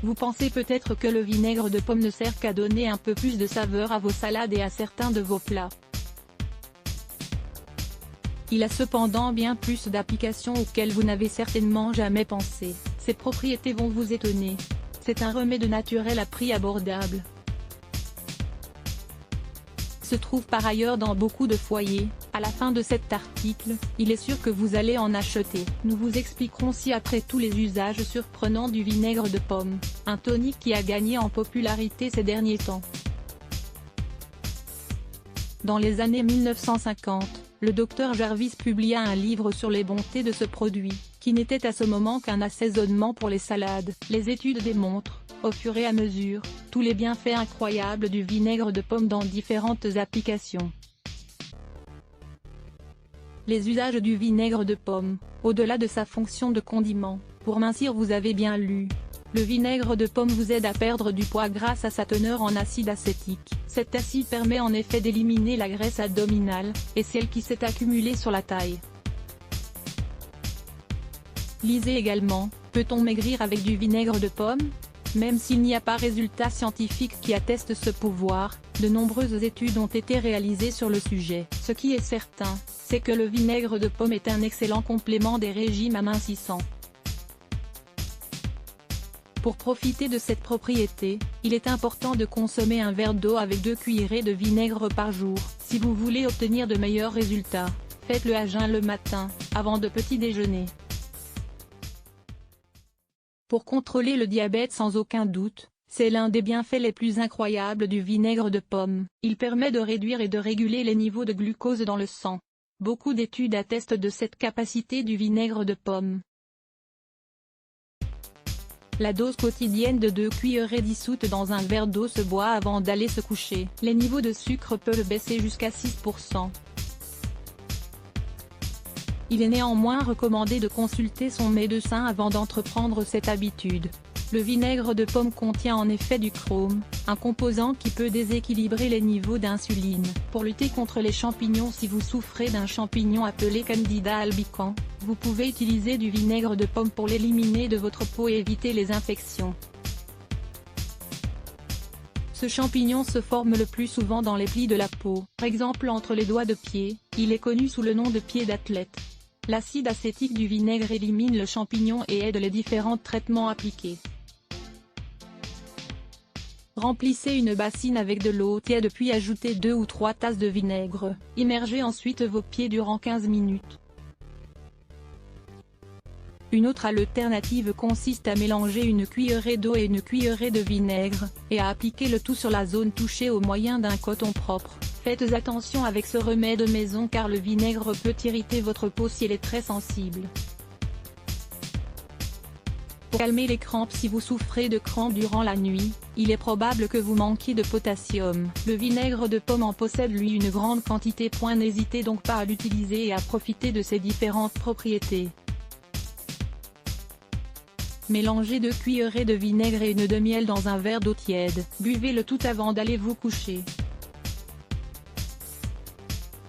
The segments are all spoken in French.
Vous pensez peut-être que le vinaigre de pomme ne sert qu'à donner un peu plus de saveur à vos salades et à certains de vos plats. Il a cependant bien plus d'applications auxquelles vous n'avez certainement jamais pensé. Ses propriétés vont vous étonner. C'est un remède naturel à prix abordable. Se trouve par ailleurs dans beaucoup de foyers. À la fin de cet article, il est sûr que vous allez en acheter. Nous vous expliquerons ci-après tous les usages surprenants du vinaigre de pomme, un tonique qui a gagné en popularité ces derniers temps. Dans les années 1950, le docteur Jarvis publia un livre sur les bontés de ce produit, qui n'était à ce moment qu'un assaisonnement pour les salades. Les études démontrent, au fur et à mesure, tous les bienfaits incroyables du vinaigre de pomme dans différentes applications. Les usages du vinaigre de pomme, au-delà de sa fonction de condiment, pour mincir vous avez bien lu. Le vinaigre de pomme vous aide à perdre du poids grâce à sa teneur en acide acétique. Cet acide permet en effet d'éliminer la graisse abdominale, et celle qui s'est accumulée sur la taille. Lisez également, peut-on maigrir avec du vinaigre de pomme ? Même s'il n'y a pas résultat scientifique qui atteste ce pouvoir, de nombreuses études ont été réalisées sur le sujet. Ce qui est certain, c'est que le vinaigre de pomme est un excellent complément des régimes amincissants. Pour profiter de cette propriété, il est important de consommer un verre d'eau avec 2 cuillerées de vinaigre par jour. Si vous voulez obtenir de meilleurs résultats, faites-le à jeun le matin, avant de petit déjeuner. Pour contrôler le diabète sans aucun doute, c'est l'un des bienfaits les plus incroyables du vinaigre de pomme. Il permet de réduire et de réguler les niveaux de glucose dans le sang. Beaucoup d'études attestent de cette capacité du vinaigre de pomme. La dose quotidienne de 2 cuillerées dissoutes dans un verre d'eau se boit avant d'aller se coucher. Les niveaux de sucre peuvent baisser jusqu'à 6%. Il est néanmoins recommandé de consulter son médecin avant d'entreprendre cette habitude. Le vinaigre de pomme contient en effet du chrome, un composant qui peut déséquilibrer les niveaux d'insuline. Pour lutter contre les champignons, si vous souffrez d'un champignon appelé Candida albicans, vous pouvez utiliser du vinaigre de pomme pour l'éliminer de votre peau et éviter les infections. Ce champignon se forme le plus souvent dans les plis de la peau, par exemple entre les doigts de pied. Il est connu sous le nom de pied d'athlète. L'acide acétique du vinaigre élimine le champignon et aide les différents traitements appliqués. Remplissez une bassine avec de l'eau tiède puis ajoutez 2 ou 3 tasses de vinaigre. Immergez ensuite vos pieds durant 15 minutes. Une autre alternative consiste à mélanger une cuillerée d'eau et une cuillerée de vinaigre, et à appliquer le tout sur la zone touchée au moyen d'un coton propre. Faites attention avec ce remède maison car le vinaigre peut irriter votre peau si elle est très sensible. Pour calmer les crampes, si vous souffrez de crampes durant la nuit, il est probable que vous manquiez de potassium. Le vinaigre de pomme en possède lui une grande quantité. N'hésitez donc pas à l'utiliser et à profiter de ses différentes propriétés. Mélangez 2 cuillerées de vinaigre et une de miel dans un verre d'eau tiède. Buvez le tout avant d'aller vous coucher.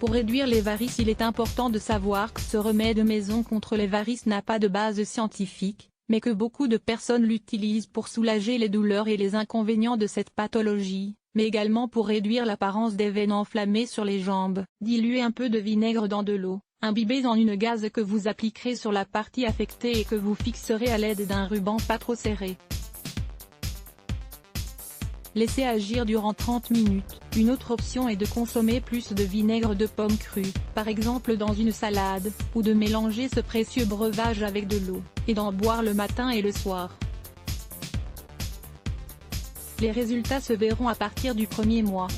Pour réduire les varices, il est important de savoir que ce remède maison contre les varices n'a pas de base scientifique, mais que beaucoup de personnes l'utilisent pour soulager les douleurs et les inconvénients de cette pathologie, mais également pour réduire l'apparence des veines enflammées sur les jambes. Diluez un peu de vinaigre dans de l'eau, imbibez en une gaze que vous appliquerez sur la partie affectée et que vous fixerez à l'aide d'un ruban pas trop serré. Laissez agir durant 30 minutes. Une autre option est de consommer plus de vinaigre de pomme cru, par exemple dans une salade, ou de mélanger ce précieux breuvage avec de l'eau, et d'en boire le matin et le soir. Les résultats se verront à partir du premier mois.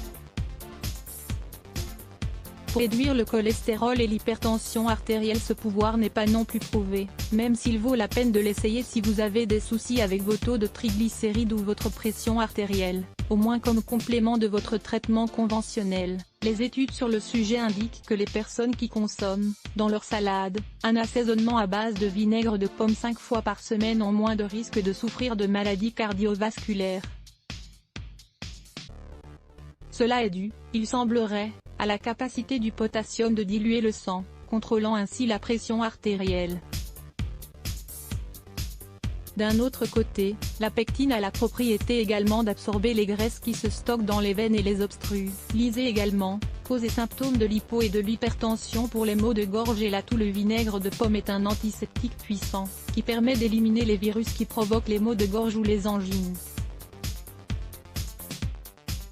Pour réduire le cholestérol et l'hypertension artérielle, ce pouvoir n'est pas non plus prouvé, même s'il vaut la peine de l'essayer si vous avez des soucis avec vos taux de triglycérides ou votre pression artérielle, au moins comme complément de votre traitement conventionnel. Les études sur le sujet indiquent que les personnes qui consomment, dans leur salade, un assaisonnement à base de vinaigre de pomme 5 fois par semaine ont moins de risques de souffrir de maladies cardiovasculaires. Cela est dû, il semblerait, à la capacité du potassium de diluer le sang, contrôlant ainsi la pression artérielle. D'un autre côté, la pectine a la propriété également d'absorber les graisses qui se stockent dans les veines et les obstruent. Lisez également, causes et symptômes de l'hypo et de l'hypertension pour les maux de gorge et l'atout. Le vinaigre de pomme est un antiseptique puissant, qui permet d'éliminer les virus qui provoquent les maux de gorge ou les angines.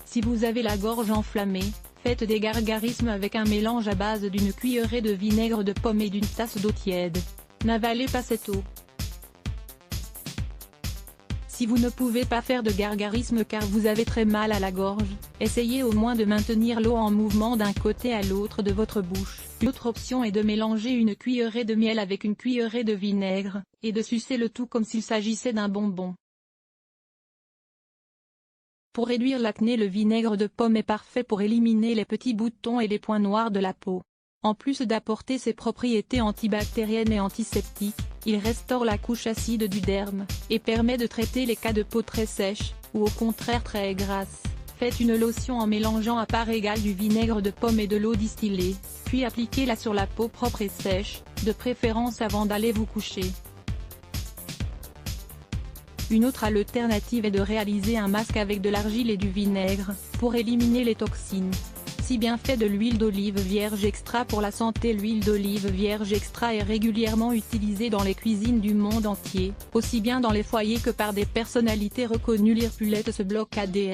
Si vous avez la gorge enflammée, faites des gargarismes avec un mélange à base d'une cuillerée de vinaigre de pomme et d'une tasse d'eau tiède. N'avalez pas cette eau. Si vous ne pouvez pas faire de gargarisme car vous avez très mal à la gorge, essayez au moins de maintenir l'eau en mouvement d'un côté à l'autre de votre bouche. Une autre option est de mélanger une cuillerée de miel avec une cuillerée de vinaigre, et de sucer le tout comme s'il s'agissait d'un bonbon. Pour réduire l'acné, le vinaigre de pomme est parfait pour éliminer les petits boutons et les points noirs de la peau. En plus d'apporter ses propriétés antibactériennes et antiseptiques, il restaure la couche acide du derme, et permet de traiter les cas de peau très sèche, ou au contraire très grasse. Faites une lotion en mélangeant à part égale du vinaigre de pomme et de l'eau distillée, puis appliquez-la sur la peau propre et sèche, de préférence avant d'aller vous coucher. Une autre alternative est de réaliser un masque avec de l'argile et du vinaigre, pour éliminer les toxines. Si bien fait de l'huile d'olive vierge extra pour la santé. L'huile d'olive vierge extra est régulièrement utilisée dans les cuisines du monde entier, aussi bien dans les foyers que par des personnalités reconnues. L'Irpulette se bloque ADN.